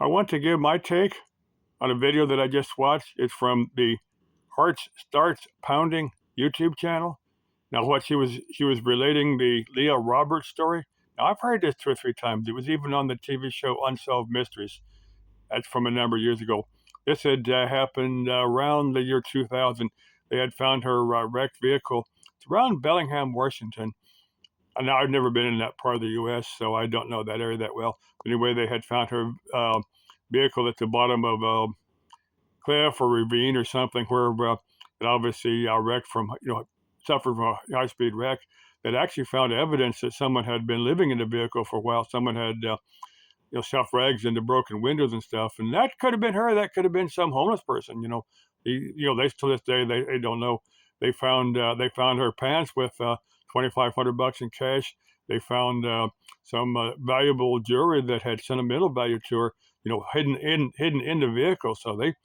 I want to give my take on a video that I just watched. It's from the Hearts Starts Pounding YouTube channel. Now, what she was relating the Leah Roberts story. Now, I've heard this 2 or 3 times. It was even on the TV show Unsolved Mysteries. That's from a number of years ago. This had happened around the year 2000. They had found her wrecked vehicle. It's around Bellingham, Washington. And now I've never been in that part of the U.S., so I don't know that area that well. But anyway, they had found her vehicle at the bottom of a cliff or ravine or something where it obviously wrecked from, suffered from a high-speed wreck. That actually found evidence that someone had been living in the vehicle for a while. Someone had, shoved rags into broken windows and stuff, and that could have been her. That could have been some homeless person. They to this day they don't know. They found her pants with $2,500 in cash. They found some valuable jewelry that had sentimental value to her, hidden in the vehicle. So they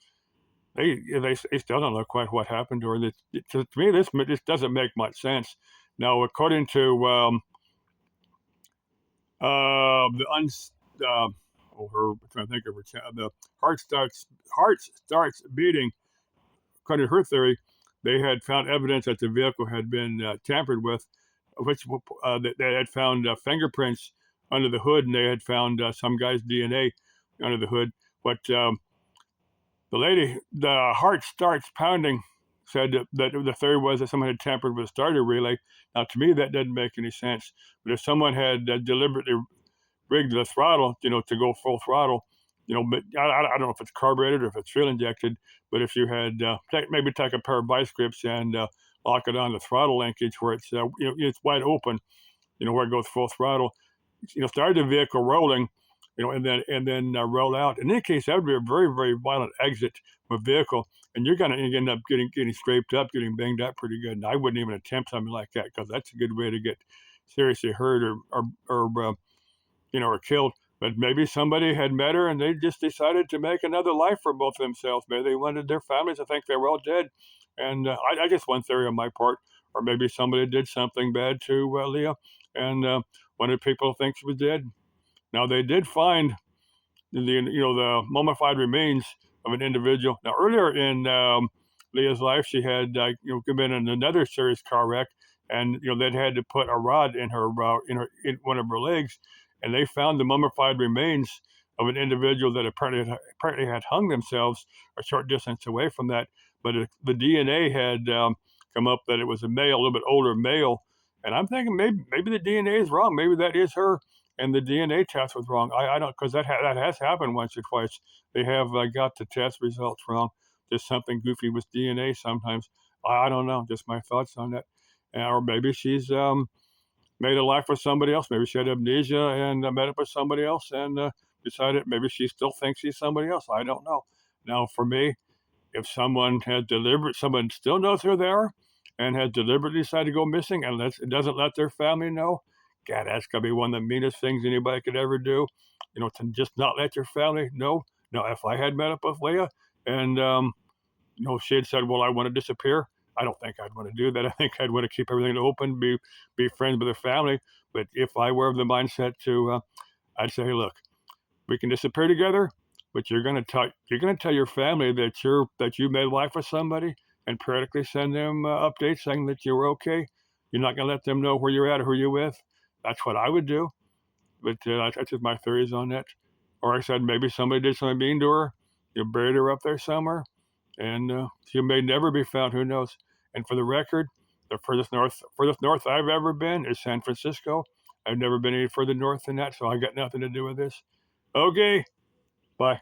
still don't know quite what happened to her. To me, this doesn't make much sense. Now, according to the her, I'm trying to think of her, the heart starts beating. According to her theory, they had found evidence that the vehicle had been tampered with, which they had found fingerprints under the hood, and they had found some guy's DNA under the hood. But the heart starts pounding, said that the theory was that someone had tampered with a starter relay. Now, to me, that doesn't make any sense. But if someone had deliberately rigged the throttle, to go full throttle, but I don't know if it's carbureted or if it's fuel injected, but if you had maybe take a pair of vice grips and lock it on the throttle linkage where it's wide open, where it goes full throttle, start the vehicle rolling, and then roll out. In any case, that would be a very, very violent exit of a vehicle, and you're going to end up getting scraped up, getting banged up pretty good. And I wouldn't even attempt something like that because that's a good way to get seriously hurt or killed. But maybe somebody had met her and they just decided to make another life for both themselves. Maybe they wanted their families to think they were all dead. And I just one theory on my part, or maybe somebody did something bad to Leah and wanted people to think she was dead. Now they did find the mummified remains of an individual. Now earlier in Leah's life, she had been in another serious car wreck, and they'd had to put a rod in in one of her legs, and they found the mummified remains of an individual that apparently had hung themselves a short distance away from that. But the DNA had come up that it was a male, a little bit older male, and I'm thinking maybe the DNA is wrong. Maybe that is her, and the DNA test was wrong. I don't, because that has happened once or twice. They have got the test results wrong. Just something goofy with DNA sometimes. I don't know. Just my thoughts on that. Or maybe she's made a life with somebody else. Maybe she had amnesia and met up with somebody else and decided maybe she still thinks she's somebody else. I don't know. Now, for me, if someone still knows who they are and has deliberately decided to go missing and doesn't let their family know, God, that's got to be one of the meanest things anybody could ever do. To just not let your family know. Now, if I had met up with Leah and, she had said, well, I want to disappear, I don't think I'd want to do that. I think I'd want to keep everything open, be friends with her family. But if I were of the mindset I'd say, hey, look, we can disappear together, but you're gonna tell your family that you made life with somebody, and periodically send them updates saying that you were okay. You're not gonna let them know where you're at or who you're with. That's what I would do. But that's just my theories on that. Or I said maybe somebody did something mean to her. You buried her up there somewhere, and she may never be found. Who knows? And for the record, the furthest north I've ever been is San Francisco. I've never been any further north than that, so I got nothing to do with this. Okay, bye.